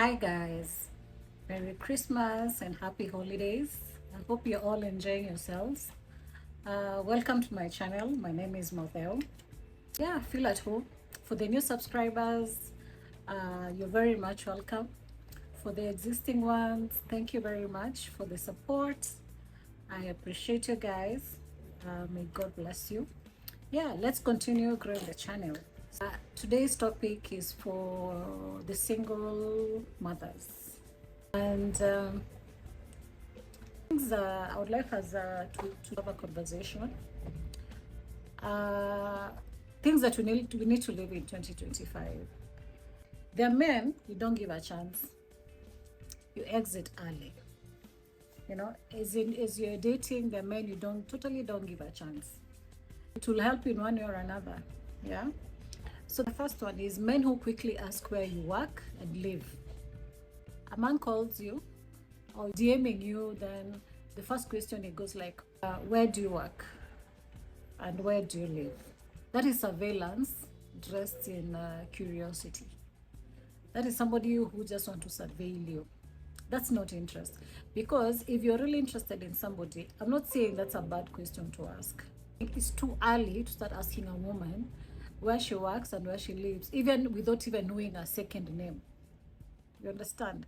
Hi guys, Merry Christmas and Happy Holidays. I hope you're all enjoying yourselves. Welcome to my channel. My name is Matheo. Yeah, feel at home. For the new subscribers, you're very much welcome. For the existing ones, thank you very much for the support. I appreciate you guys. May God bless you. Yeah, let's continue growing the channel. Today's topic is for the single mothers. And things I would like us to have a conversation. Uh, things that we need to live in 2025. There are men you don't give a chance. You exit early. As you're dating, the men you don't give a chance. It will help in one way or another. Yeah. So the first one is men who quickly ask where you work and live. A man calls you or DMing you, then the first question it goes like, where do you work and where do you live? That is surveillance dressed in curiosity. That is somebody who just want to surveil you. That's not interest. Because if you're really interested in somebody, I'm not saying that's a bad question to ask. It's too early to start asking a woman where she works and where she lives, even without even knowing her second name. You understand?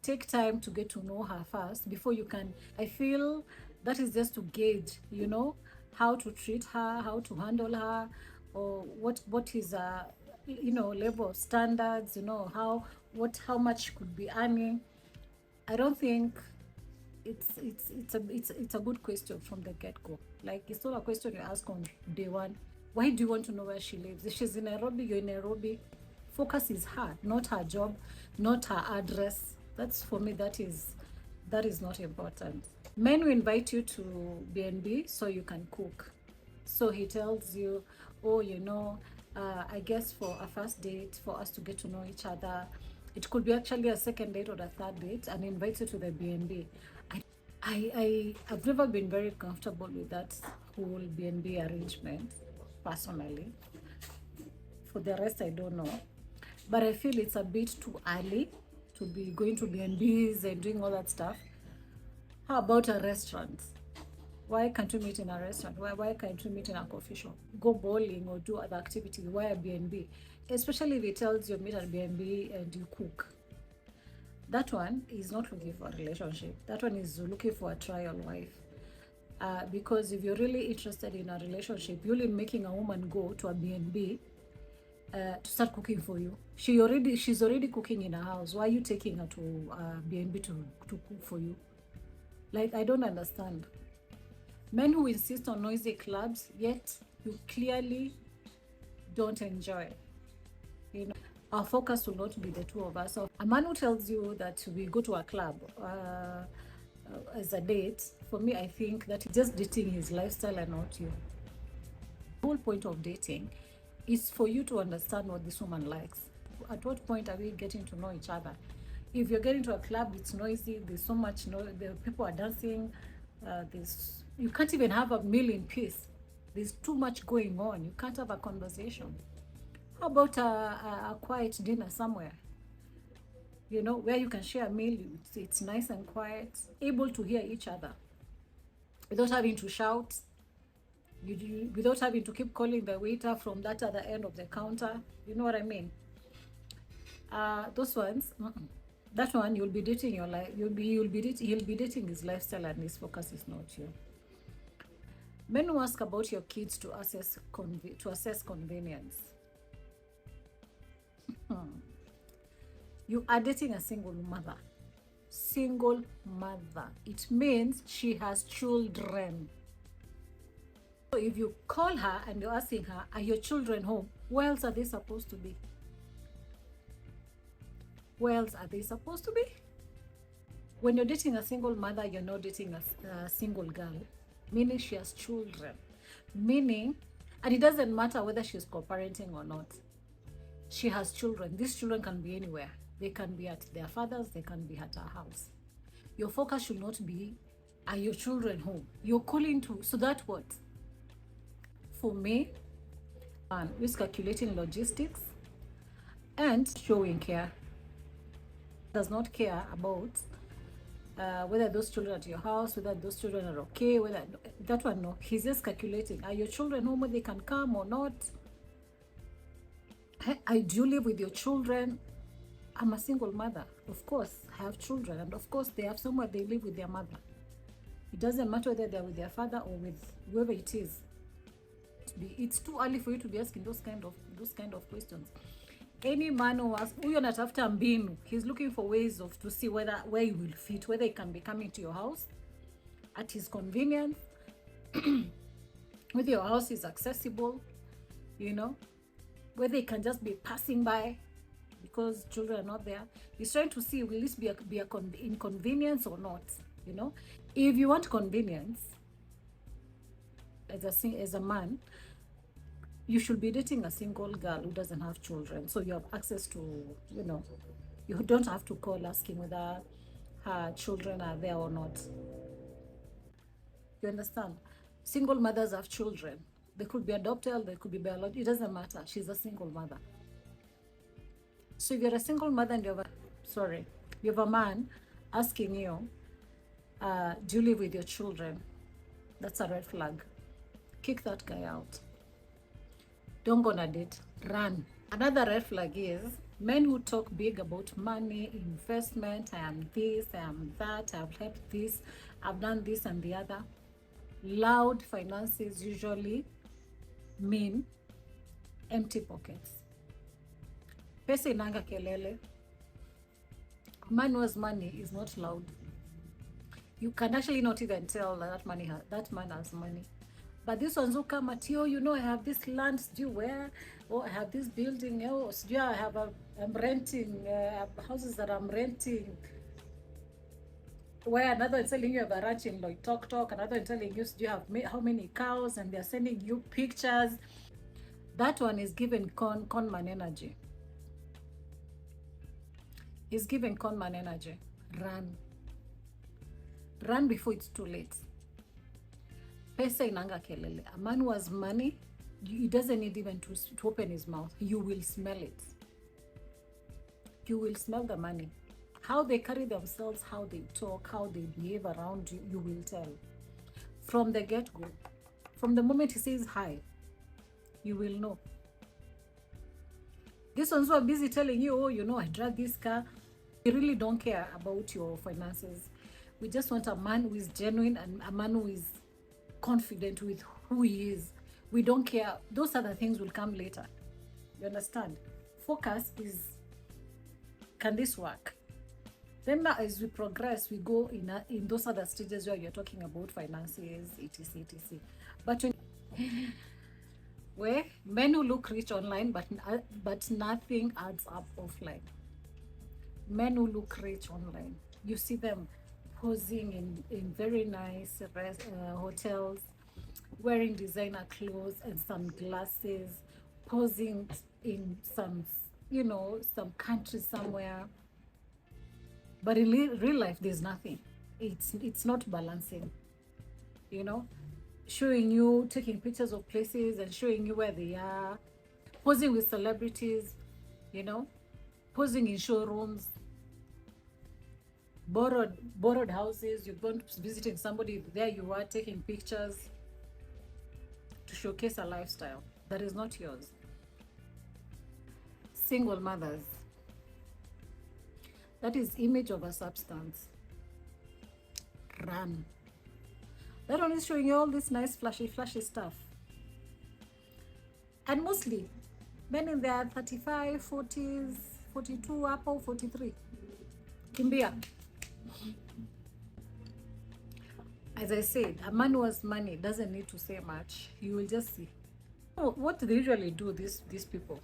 Take time to get to know her first before you can. I feel that is just to gauge, how to treat her, how to handle her, or what is level of standards, how much she could be earning. I don't think it's a good question from the get-go. Like, it's not a question you ask on day one. Why do you want to know where she lives? If she's in Nairobi, you're in Nairobi. Focus is her, not her job, not her address. That's, for me, that is not important. Men will invite you to B&B so you can cook. So he tells you, oh, I guess for a first date, for us to get to know each other, it could be actually a second date or a third date, and invite you to the B&B. I've never been very comfortable with that whole B&B arrangement, personally. For the rest, I don't know. But I feel it's a bit too early to be going to B&Bs and doing all that stuff. How about a restaurant? Why can't we meet in a restaurant? Why can't we meet in a coffee shop? Go bowling or do other activities. Why a B&B? Especially if it tells you meet at B&B and you cook. That one is not looking for a relationship. That one is looking for a trial wife. Because if you're really interested in a relationship, you're only making a woman go to a B&B to start cooking for you. She's already cooking in her house. Why are you taking her to B&B to cook for you? Like, I don't understand. Men who insist on noisy clubs, yet you clearly don't enjoy. Our focus will not be the two of us. So a man who tells you that we go to a club as a date, for me, I think that he's just dating his lifestyle and not you. The whole point of dating is for you to understand what this woman likes. At what point are we getting to know each other? If you're getting to a club, it's noisy, there's so much noise, the people are dancing, you can't even have a meal in peace. There's too much going on. You can't have a conversation. How about a quiet dinner somewhere? Where you can share a meal, it's nice and quiet, able to hear each other without having to shout, without having to keep calling the waiter from that other end of the counter. You know what I mean? Those ones, that one, you'll be dating your life. He'll be dating his lifestyle, and his focus is not you. Men who ask about your kids to assess convenience. You are dating a single mother. Single mother. It means she has children. So if you call her and you're asking her, are your children home? Where else are they supposed to be? Where else are they supposed to be? When you're dating a single mother, you're not dating a single girl, meaning she has children. And it doesn't matter whether she's co-parenting or not. She has children. These children can be anywhere. They can be at their father's, they can be at her house. Your focus should not be, are your children home? You're calling to, so that what? For me, is calculating logistics and showing care. Does not care about whether those children are at your house, whether those children are okay, whether that one, no. He's just calculating. Are your children home when they can come or not? Do you live with your children? I'm a single mother. Of course, I have children, and of course, they have somewhere they live with their mother. It doesn't matter whether they're with their father or with whoever it is. It's too early for you to be asking those kind of questions. Any man who asks, huyo anatafuta mbinu, he's looking for ways of to see where he will fit, whether he can be coming to your house at his convenience, whether your house is accessible, you know, whether he can just be passing by because children are not there. He's trying to see, will this be an inconvenience or not, you know. If you want convenience as a man, you should be dating a single girl who doesn't have children, so you have access to, you know, you don't have to call asking whether her children are there or not. You understand? Single mothers have children. They could be adopted, they could be biological, it doesn't matter. She's a single mother. So if you're a single mother and you have a man asking you, do you live with your children? That's a red flag. Kick that guy out. Don't go on a date. Run. Another red flag is men who talk big about money, investment. I am this, I am that, I've helped this, I've done this and the other. Loud finances usually mean empty pockets. Pesa inanga kelele. Man who has money is not loud. You can actually not even tell that man has money. But this one's who come at you, you know, I have this land, do you where? Oh, I have this building, oh, I'm renting, houses that I'm renting. Where another is telling you have a ranch in Loitoktok, another is telling you, do you have how many cows, and they're sending you pictures. That one is given con man energy. He's given con man energy. Run. Run before it's too late. Pesa inanga kelele. A man who has money, he doesn't need even to open his mouth. You will smell it. You will smell the money. How they carry themselves, how they talk, how they behave around you, you will tell. From the get-go. From the moment he says hi, you will know. These ones who are busy telling you, oh, you know, I drive this car. We really don't care about your finances. We just want a man who is genuine and a man who is confident with who he is. We don't care. Those other things will come later. You understand? Focus is, can this work? Then now as we progress, we go in those other stages where you're talking about finances, etc. But where men who look rich online, but nothing adds up offline. Men who look rich online, you see them posing in very nice hotels, wearing designer clothes and sunglasses, posing in some, you know, some country somewhere. But in real life, there's nothing. It's not balancing, you know, showing you, taking pictures of places and showing you where they are, posing with celebrities, you know, posing in showrooms, borrowed houses. You're going to visiting somebody, there you are taking pictures to showcase a lifestyle that is not yours. Single mothers, that is image over substance. Run. That one is showing you all this nice flashy stuff. And mostly men in their 35, 40s, 42, Apple 43. Kimbia. As I said, a man who has money doesn't need to say much. You will just see. What do they usually do, these people?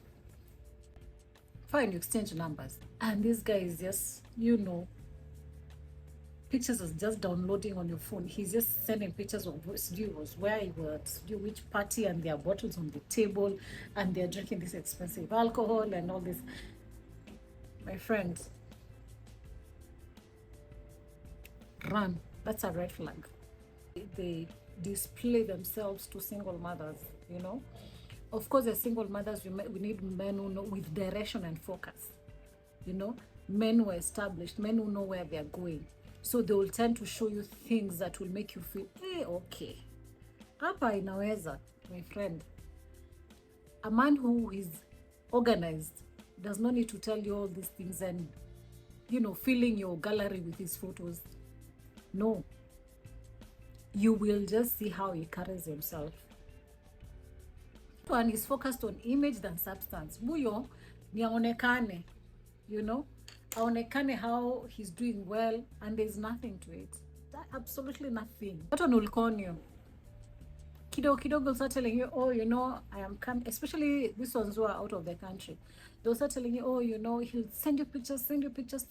Fine, you exchange numbers. And this guy is just, you know, pictures is just downloading on your phone. He's just sending pictures of where he was, which party, and there are bottles on the table, and they're drinking this expensive alcohol and all this. My friends, run. That's a red flag. They display themselves to single mothers, you know. Of course, as single mothers, we need men who know with direction and focus, you know, men who are established, men who know where they're going. So they will tend to show you things that will make you feel, hey, okay, hapa inaweza, my friend. A man who is organized does not need to tell you all these things and, you know, filling your gallery with his photos. No. You will just see how he carries himself. One is focused on image than substance. Buyo ni aonekane, you know, aonekane how he's doing well, and there's nothing to it. Absolutely nothing. That one will con you. Kidogo will start telling you, oh, you know, I am coming, especially these ones who are out of the country. They'll start telling you, oh, you know, he'll send you pictures, send you pictures.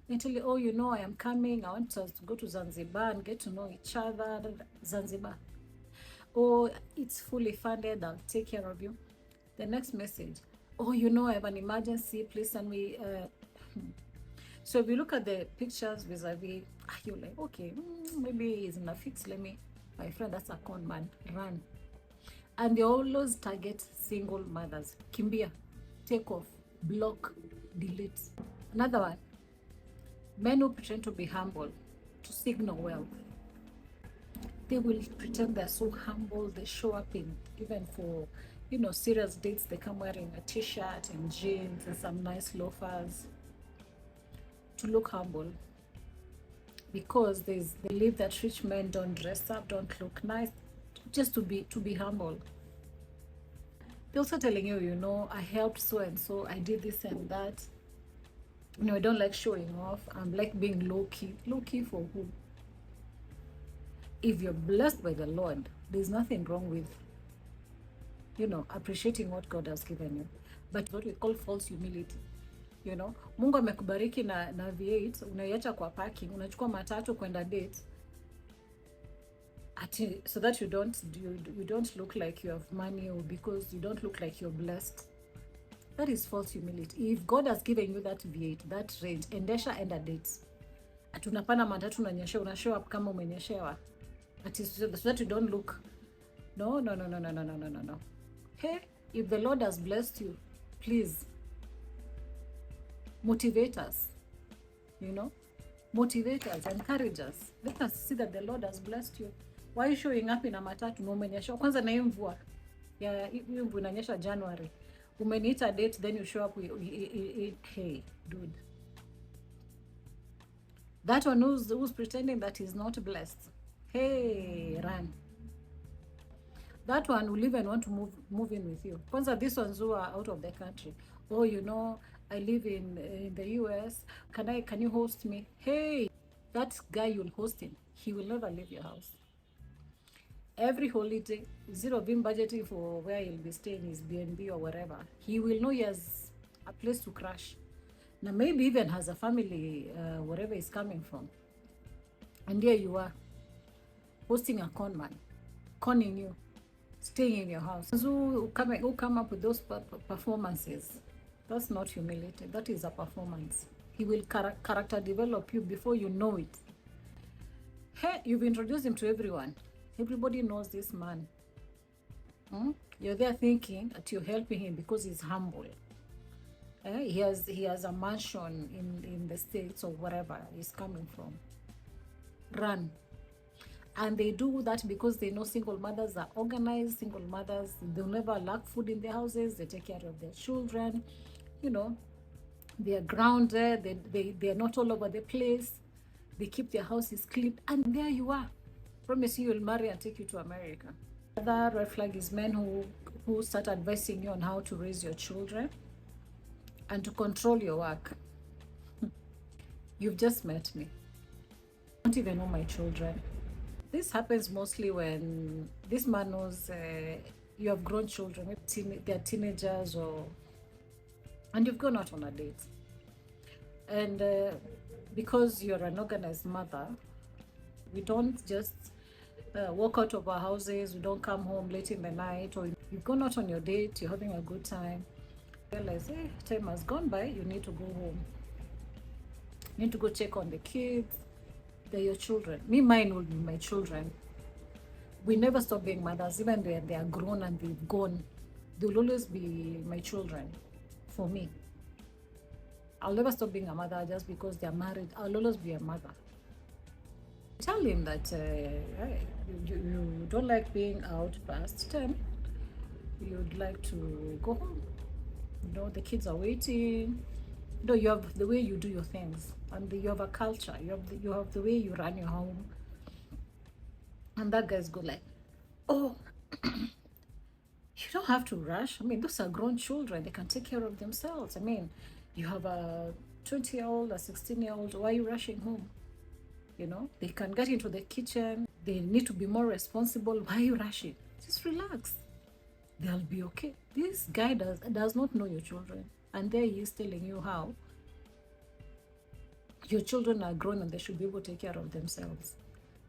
They tell you, oh, you know, I am coming. I want us to go to Zanzibar and get to know each other. Zanzibar. Oh, it's fully funded. I'll take care of you. The next message, oh, you know, I have an emergency. Please send me. So if you look at the pictures vis-a-vis, you're like, okay, maybe he's in a fix. Let me. My friend, that's a con man. Run. And they always target single mothers. Kimbia, take off, block, delete. Another one, men who pretend to be humble to signal wealth. They will pretend they're so humble. They show up in, even for, you know, serious dates, they come wearing a t-shirt and jeans and some nice loafers to look humble. Because they believe that rich men don't dress up, don't look nice, just to be humble. They're also telling you, you know, I helped so and so, I did this and that. You know, I don't like showing off. I'm like being low key. Low key for who? If you're blessed by the Lord, there's nothing wrong with, you know, appreciating what God has given you. But what we call false humility. You know, Mungu amekubariki na V8, unaiacha kwa parking, unachukua matatu kwenda date. So that you don't look like you have money, or because you don't look like you're blessed. That is false humility. If God has given you that V8, that range, endesha enda dates. Atunapana matatu unanyesha, una show up kama umenyeshewa. So that you don't look. No. Hey, if the Lord has blessed you, please motivate us, you know, motivate us, encourage us. Let us see that the Lord has blessed you. Why are you showing up in a matatu na umenyesha? Kwanza na hiyo mvua ya hiyo mvua inanyesha January, umeniita date, then you show up hey dude, that one who's pretending that he's not blessed, hey, run. That one will even want to move in with you. Kwanza these ones who are out of the country, oh, you know, I live in the US. Can you host me? Hey, that guy you'll host him, he will never leave your house. Every holiday, zero of him budgeting for where he'll be staying, his B&B or wherever. He will know he has a place to crash. Now maybe even has a family, wherever he's coming from. And there you are, hosting a con man, conning you, staying in your house. Who come up with those performances, that's not humility, that is a performance. He will character develop you before you know it. Hey, you've introduced him to everyone. Everybody knows this man. You're there thinking that you're helping him because he's humble. He has a mansion in the States or wherever he's coming from. Run. And they do that because they know single mothers are organized. Single mothers, they'll never lack food in their houses. They take care of their children. You know, they are grounded. They are not all over the place. They keep their houses clean. And there you are. Promise you will marry and take you to America. Another red flag is men who start advising you on how to raise your children and to control your work. You've just met me. I don't even know my children. This happens mostly when this man knows you have grown children, maybe they're teenagers, and you've gone out on a date. And because you're an organized mother, we don't just walk out of our houses, we don't come home late in the night, or you've gone out on your date, you're having a good time, realize, hey, time has gone by, you need to go home. You need to go check on the kids. They're your children. Mine will be my children. We never stop being mothers, even when they are grown and they've gone. They'll always be my children for me. I'll never stop being a mother just because they're married. I'll always be a mother. Tell him that hey, you don't like being out past 10. You'd like to go home. You know, the kids are waiting. You know, you have the way you do your things, and you have a culture. You have the way you run your home. And that guy's go like, oh, you don't have to rush. I mean, those are grown children. They can take care of themselves. I mean, you have a 20-year-old, a 16-year-old. Why are you rushing home? You know, they can get into the kitchen. They need to be more responsible. Why are you rushing? Just relax. They'll be okay. This guy does not know your children. And there he is telling you how your children are grown and they should be able to take care of themselves.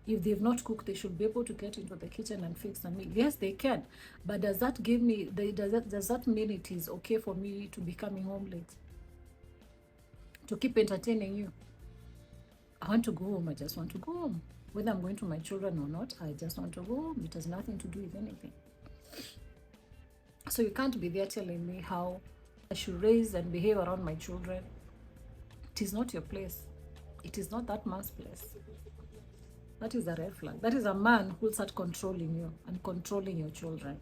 If they've not cooked, they should be able to get into the kitchen and fix a meal. Yes, they can. But does that give me, does that mean it is okay for me to be coming home late? To keep entertaining you? I want to go home. I just want to go home. Whether I'm going to my children or not, I just want to go home. It has nothing to do with anything. So you can't be there telling me how I should raise and behave around my children. It is not your place. It is not that man's place. That is a red flag. That is a man who will start controlling you and controlling your children.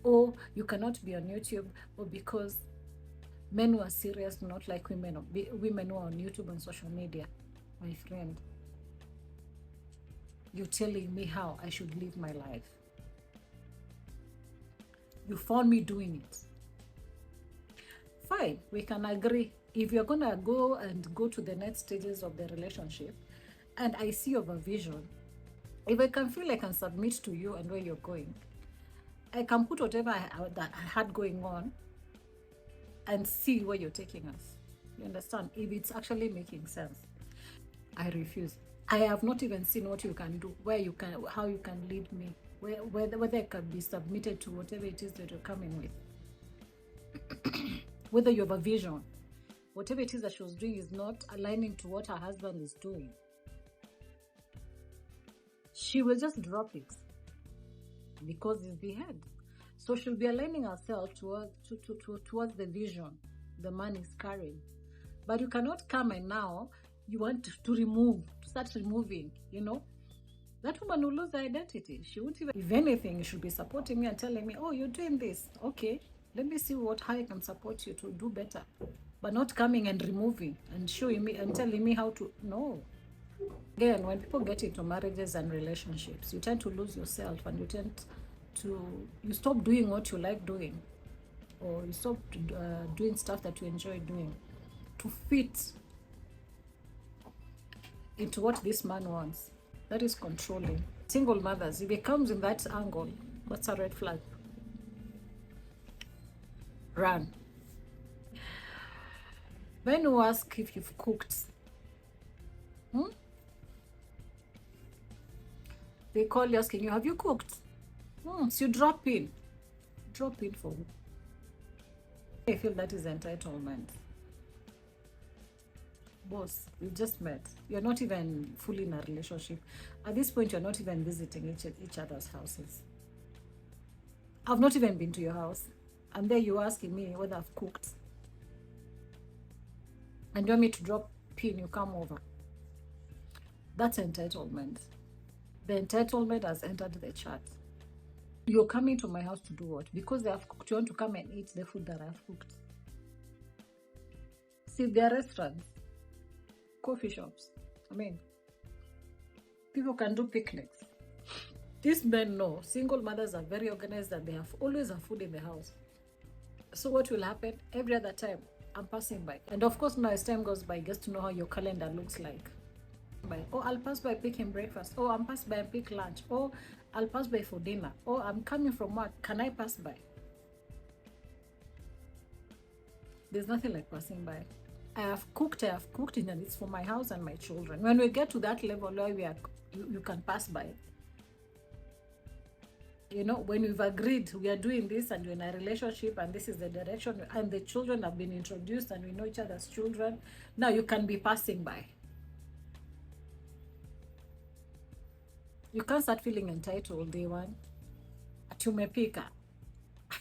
Or you cannot be on YouTube, or because men who are serious do not like women who are on YouTube and social media. My friend, you're telling me how I should live my life. You found me doing it. Fine, we can agree. If you're gonna go to the next stages of the relationship, and I see your vision, if I can feel I can submit to you and where you're going, I can put whatever that I had going on and see where you're taking us. You understand? If it's actually making sense. I refuse. I have not even seen what you can do, how you can lead me, whether I can be submitted to whatever it is that you're coming with. Whether you have a vision, whatever it is that she was doing is not aligning to what her husband is doing. She will just drop it because it's the head. So she'll be aligning herself towards the vision the man is carrying. But you cannot come and now you want to start removing, you know. That woman will lose her identity. She won't even, if anything, you should be supporting me and telling me, oh, you're doing this. Okay, let me see how I can support you to do better. But not coming and removing and showing me and telling me how to, no. Again, when people get into marriages and relationships, you tend to lose yourself and you stop doing what you like doing, or you stop doing stuff that you enjoy doing to fit into what this man wants. That is controlling. Single mothers, if it comes in that angle, what's a red flag? Run. Men who ask if you've cooked, they call you asking you, have you cooked? So you drop in for who? I feel that is entitlement. Boss, you just met. You're not even fully in a relationship. At this point, you're not even visiting each other's houses. I've not even been to your house. And there you're asking me whether I've cooked. And you want me to drop in, you come over. That's entitlement. The entitlement has entered the chat. You're coming to my house to do what? Because they have cooked, you want to come and eat the food that I've cooked. See, there are restaurants, coffee shops. I mean, people can do picnics. These men know single mothers are very organized and they have always have food in the house. So what will happen? Every other time, I'm passing by. And of course, now as time goes by, you get to know how your calendar looks like. Oh, I'll pass by picking breakfast. Oh, I'm pass by and pick lunch. Oh, I'll pass by for dinner. Oh, I'm coming from work. Can I pass by? There's nothing like passing by. I have cooked, and it's for my house and my children. When we get to that level where you can pass by. You know, when we've agreed we are doing this and we're in a relationship and this is the direction and the children have been introduced and we know each other's children, now you can be passing by. You can't start feeling entitled day one. At umepika.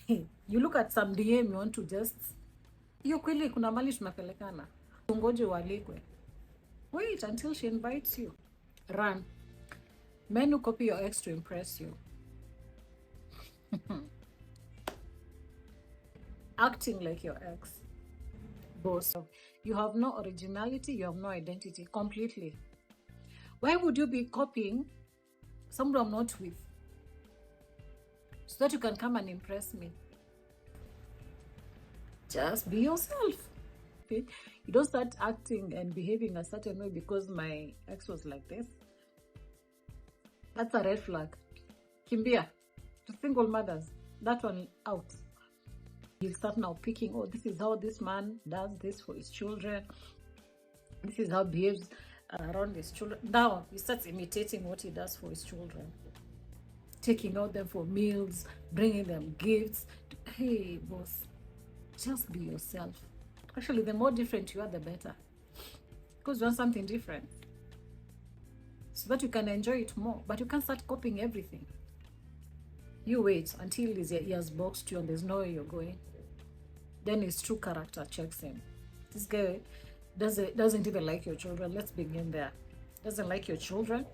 You look at some DM, you want to just Hiyo kweli kuna mali tunapelekana. Ungoje walikwe. Wait until she invites you. Run. Men who copy your ex to impress you. Acting like your ex. Boss. You have no originality, you have no identity completely. Why would you be copying someone I'm not with? So that you can come and impress me. Just be yourself. Okay? You don't start acting and behaving a certain way because my ex was like this. That's a red flag. Kimbia. To single mothers. That one out. You start now picking, oh, this is how this man does this for his children. This is how he behaves around his children. Now he starts imitating what he does for his children. Taking out them for meals, bringing them gifts. Hey, boss, just be yourself. Actually, the more different you are, the better. Because you want something different. So that you can enjoy it more. But you can't start copying everything. You wait until his ears boxed you and there's nowhere you're going. Then his true character checks in. This guy doesn't even like your children. Let's begin there. Doesn't like your children.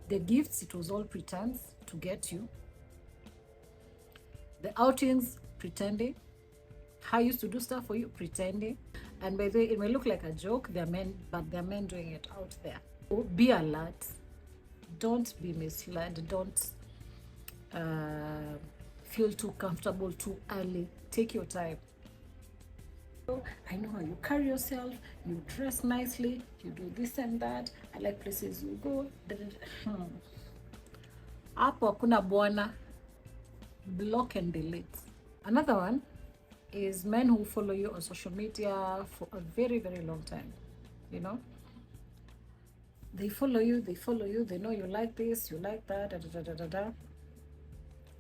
The gifts, it was all pretense to get you. The outings, pretending. How I used to do stuff for you, pretending. And by the way, it may look like a joke, they're men, but they're men doing it out there. So be alert. Don't be misled. Don't feel too comfortable too early. Take your time. I know how you carry yourself, you dress nicely, you do this and that, I like places you go. Hapo hakuna bwana. Block and delete. Another one is men who follow you on social media for a very, very long time. You know, they follow you, they know you like this, you like that, da, da, da, da, da.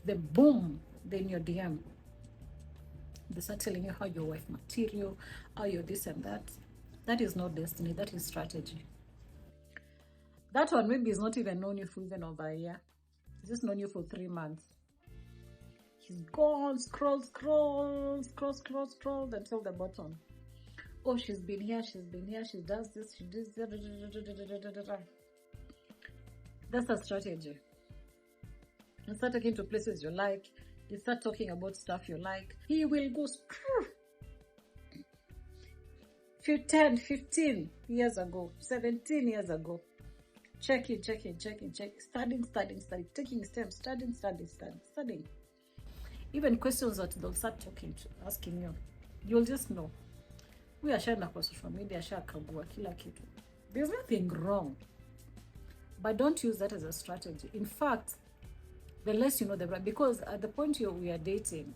Then boom, then your DM. They start telling you how your wife material, how you're this and that. That is not destiny, that is strategy. That one maybe is not even known you for even over a year. He's just known you for 3 months. He's gone, scroll until the bottom. Oh, she's been here, she does this, she does that. That's a strategy. You start talking to places you like. You start talking about stuff you like. He will go 10, 15 years ago, 17 years ago. Checking. Studying. Taking steps, studying. Even questions that they'll start asking you. You'll just know. We are sharing across social media, kagua kila kitu. There's nothing wrong. But don't use that as a strategy. In fact, the less you know the brand, because at the point we are dating,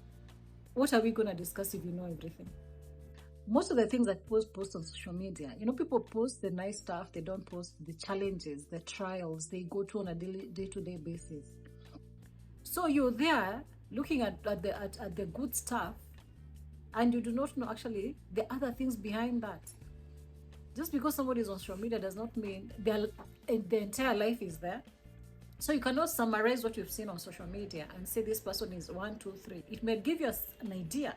what are we going to discuss if you know everything? Most of the things that post on social media, people post the nice stuff, they don't post the challenges, the trials they go to on a day-to-day basis. So you're there looking at the good stuff, and you do not know actually the other things behind that. Just because somebody is on social media does not mean the entire life is there. So you cannot summarize what you've seen on social media and say this person is 1, 2, 3. It may give you an idea,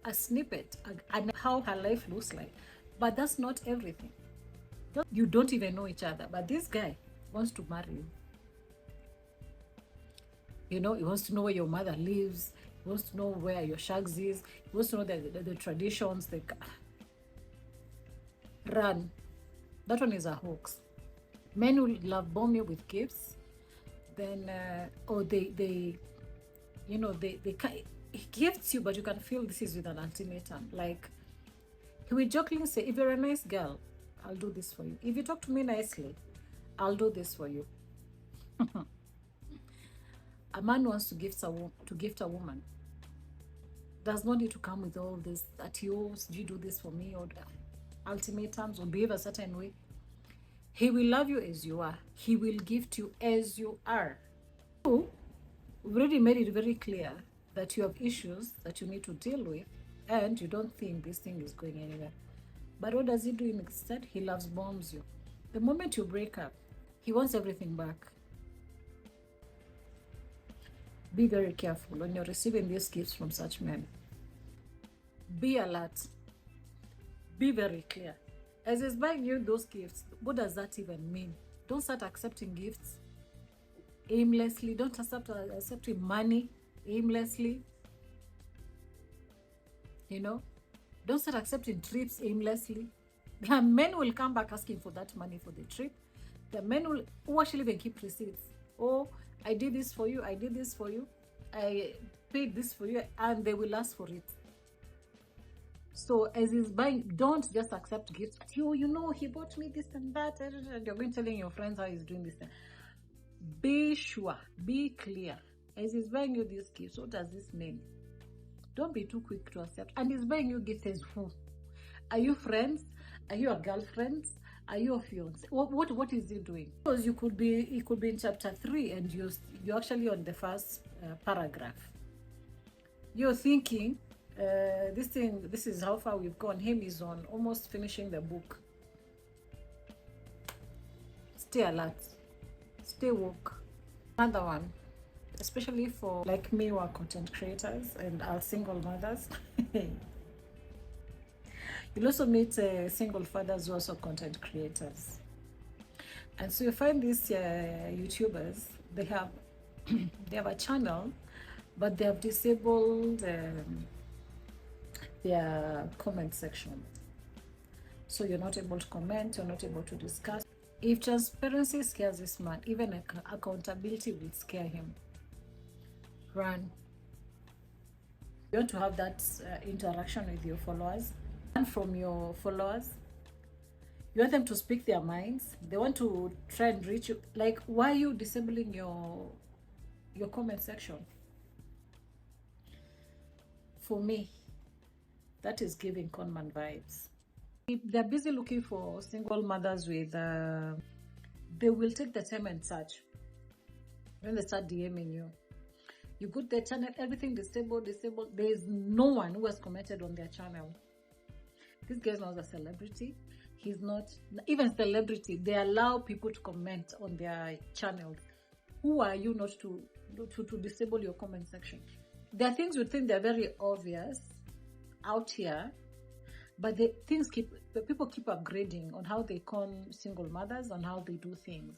a snippet, and how her life looks like. But that's not everything. You don't even know each other. But this guy wants to marry you. He wants to know where your mother lives. He wants to know where your shags is. He wants to know the traditions. Run. That one is a hoax. Men will love bomb you with gifts, then he gifts you, but you can feel this is with an ultimatum. Like he will jokingly say, if you're a nice girl, I'll do this for you. If you talk to me nicely, I'll do this for you. A man wants to gift a woman. Does not need to come with all this that you do this for me, or ultimatums, or behave a certain way. He will love you as you are. He will gift you as you are. So, we've already made it very clear that you have issues that you need to deal with, and you don't think this thing is going anywhere. But what does he do instead? He loves bombs you. The moment you break up, he wants everything back. Be very careful when you're receiving these gifts from such men. Be alert. Be very clear. As he's buying you those gifts, what does that even mean? Don't start accepting gifts aimlessly. Don't start accepting money aimlessly. You know, don't start accepting trips aimlessly. There are men who will come back asking for that money for the trip. There are men who actually even keep receipts. Oh, I did this for you. I did this for you. I paid this for you, and they will ask for it. So as he's buying, don't just accept gifts. You know, he bought me this and that, and you're going telling your friends how he's doing this. Be sure, be clear. As he's buying you these gifts, what does this mean? Don't be too quick to accept. And he's buying you gifts as who? Are you friends? Are you a girlfriend? Are you a fiance? What is he doing? Because it could be in chapter 3, and you're actually on the first paragraph. You're thinking, this is how far we've gone. Him is on almost finishing the book. Stay alert. Stay woke. Another one, especially for like me who are content creators and are single mothers. You'll also meet single fathers who are also content creators. And so you find these YouTubers, they have a channel, but they have disabled their comment section. So you're not able to comment, you're not able to discuss. If transparency scares this man, even accountability will scare him. Run. You want to have that interaction with your followers. Learn from your followers. You want them to speak their minds. They want to try and reach you. Like, why are you disabling your comment section? For me, that is giving conman vibes. If they're busy looking for single mothers with, they will take the time and search. When they start DMing you, you go to their channel, everything disabled. There is no one who has commented on their channel. This guy's not a celebrity. He's not even celebrity. They allow people to comment on their channels. Who are you not to disable your comment section? There are things you think they're very obvious out here, but people keep upgrading on how they con single mothers, on how they do things.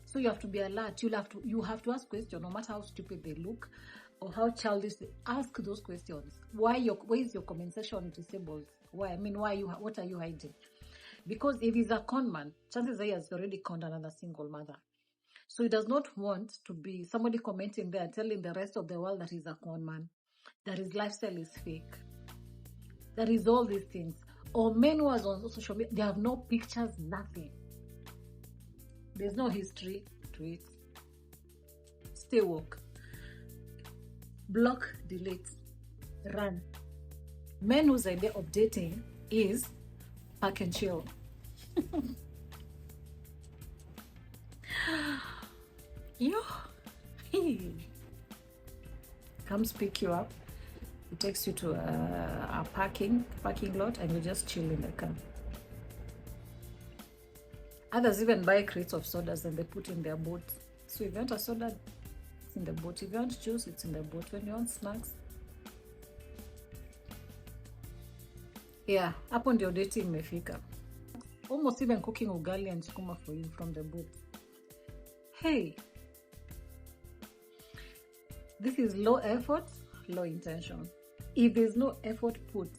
So you have to be alert. You have to ask questions, no matter how stupid they look or how childish. Ask those questions. Why is your comment section disabled? Why? I mean, what are you hiding? Because if he's a con man, chances are he has already conned another single mother. So he does not want to be somebody commenting there telling the rest of the world that he's a con man, that his lifestyle is fake. That is all these things. Or men who are on social media, they have no pictures, nothing. There's no history to it. Stay woke. Block, delete, run. Men whose idea of dating is pack and chill. Comes pick you up. It takes you to a parking lot, and you just chill in the car. Others even buy crates of sodas and they put in their boat. So if you want a soda, it's in the boat. If you want juice, it's in the boat. When you want snacks, yeah, hapo ndio dating imefika. Almost even cooking ugali and sukuma for you from the boat. Hey, this is low effort, low intention. If there's no effort put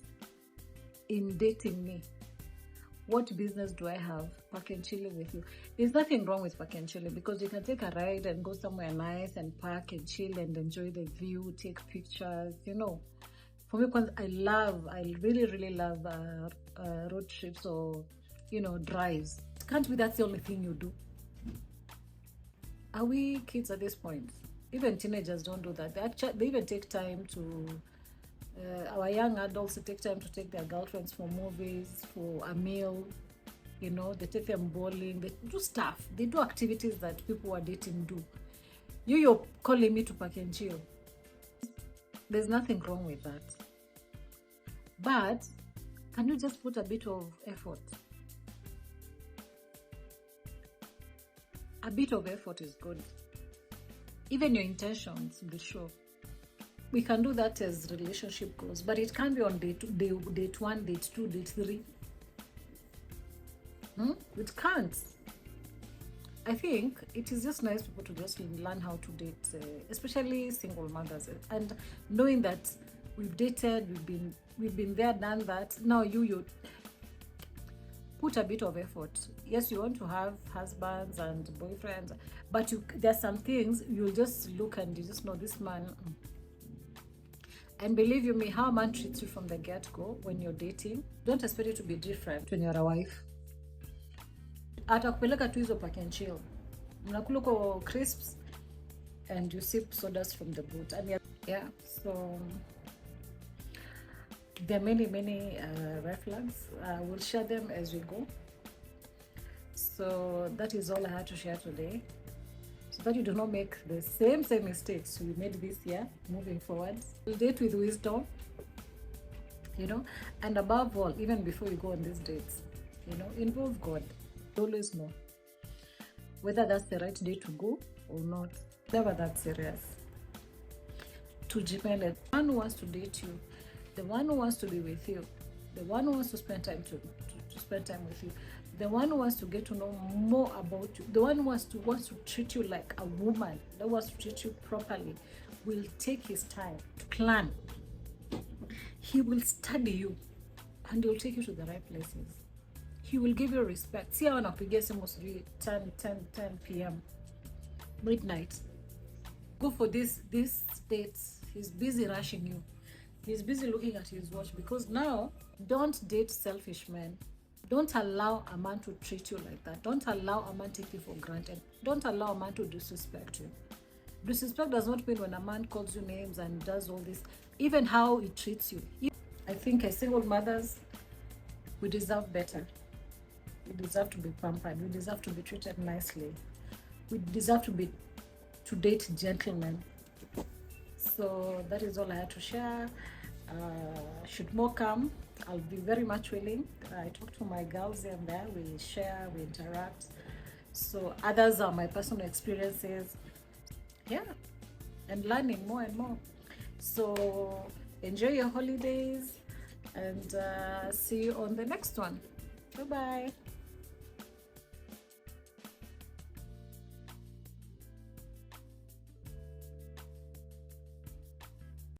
in dating me, what business do I have park and chilling with you? There's nothing wrong with park and chilling, because you can take a ride and go somewhere nice and park and chill and enjoy the view, take pictures, you know. For me, because I really, really love road trips or, you know, drives. It can't be that's the only thing you do. Are we kids at this point? Even teenagers don't do that. They even take time to, our young adults, they take time to take their girlfriends for movies, for a meal, you know, they take them bowling, they do stuff. They do activities that people who are dating do. You're calling me to park and chill. There's nothing wrong with that. But can you just put a bit of effort? A bit of effort is good. Even your intentions will show. we can do that as relationship goes, but it can't be on date 1, date 2, date 3. It can't. I think it is just nice people to just learn how to date, especially single mothers, and knowing that we've dated, we've been there, done that. Now you put a bit of effort. Yes, you want to have husbands and boyfriends, but there's some things you'll just look and you just know this man. And believe you me, how a man treats you from the get-go when you're dating, don't expect it to be different when you're a wife. Atakupeleka tu hizo pack and chill, mnakula uko crisps and you sip sodas from the boot. And yeah, so there are many red flags. We'll share them as we go. So that is all I had to share today, so that you do not make the same mistakes we made this year moving forward. We'll date with wisdom, you know, and above all, even before you go on these dates, you know, involve God. Always know whether that's the right day to go or not. Never that serious. To depend on the one who wants to date you, the one who wants to be with you, the one who wants to spend time to spend time with you, the one who wants to get to know more about you, the one who wants to treat you like a woman, that wants to treat you properly, will take his time to plan. He will study you and he will take you to the right places. He will give you respect. See how anapigia simu sijui 10 p.m. midnight. Go for this dates. He's busy rushing you. He's busy looking at his watch, because now, don't date selfish men. Don't allow a man to treat you like that. Don't allow a man to take you for granted. Don't allow a man to disrespect you. Disrespect does not mean when a man calls you names and does all this. Even how he treats you. I think as single mothers, we deserve better. We deserve to be pampered. We deserve to be treated nicely. We deserve to date gentlemen. So that is all I had to share. Should more come, I'll be very much willing. I talk to my girls here and there. We share, we interact. So others are my personal experiences. Yeah, and learning more and more. So enjoy your holidays and see you on the next one. Bye-bye.